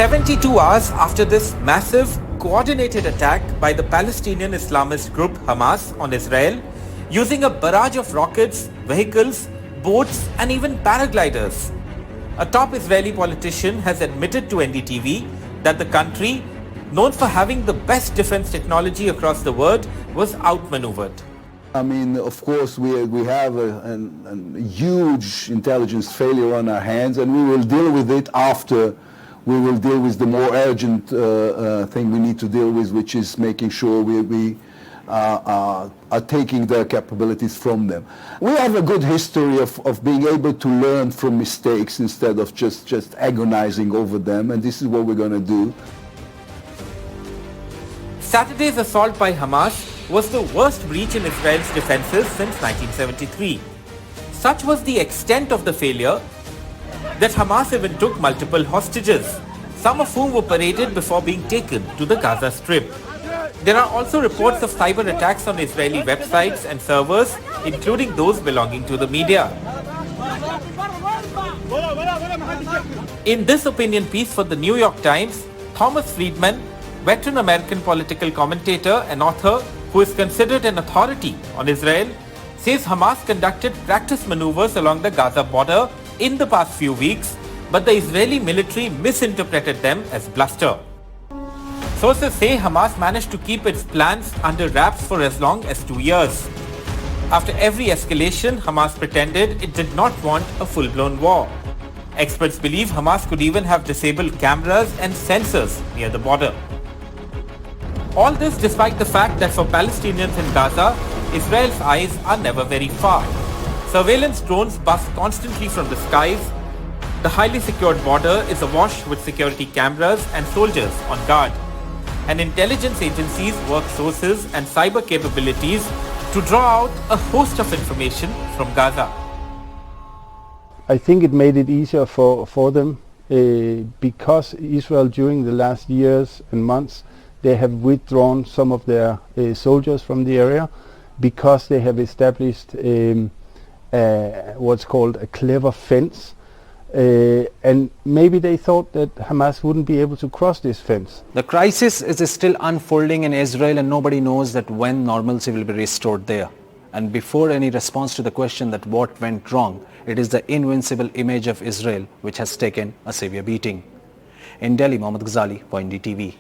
72 hours after this massive, coordinated attack by the Palestinian Islamist group Hamas on Israel, using a barrage of rockets, vehicles, boats and even paragliders, a top Israeli politician has admitted to NDTV that the country, known for having the best defense technology across the world, was outmaneuvered. I mean, of course, we have a huge intelligence failure on our hands, and we will deal with it after we will deal with the more urgent thing we need to deal with, which is making sure we are taking their capabilities from them. We have a good history of being able to learn from mistakes instead of just agonizing over them, and this is what we're going to do. Saturday's assault by Hamas was the worst breach in Israel's defenses since 1973. Such was the extent of the failure that Hamas even took multiple hostages, some of whom were paraded before being taken to the Gaza Strip. There are also reports of cyber attacks on Israeli websites and servers, including those belonging to the media. In this opinion piece for the New York Times, Thomas Friedman, veteran American political commentator and author who is considered an authority on Israel, says Hamas conducted practice maneuvers along the Gaza border in the past few weeks, but the Israeli military misinterpreted them as bluster. Sources say Hamas managed to keep its plans under wraps for as long as 2 years. After every escalation, Hamas pretended it did not want a full-blown war. Experts believe Hamas could even have disabled cameras and sensors near the border. All this despite the fact that for Palestinians in Gaza, Israel's eyes are never very far. Surveillance drones bust constantly from the skies. The highly secured border is awash with security cameras and soldiers on guard. And intelligence agencies work sources and cyber capabilities to draw out a host of information from Gaza. I think it made it easier for them because Israel during the last years and months they have withdrawn some of their soldiers from the area because they have established what's called a clever fence. And maybe they thought that Hamas wouldn't be able to cross this fence. The crisis is still unfolding in Israel and nobody knows that when normalcy will be restored there. And before any response to the question that what went wrong, it is the invincible image of Israel which has taken a severe beating. In Delhi, Mohammad Ghazali for NDTV.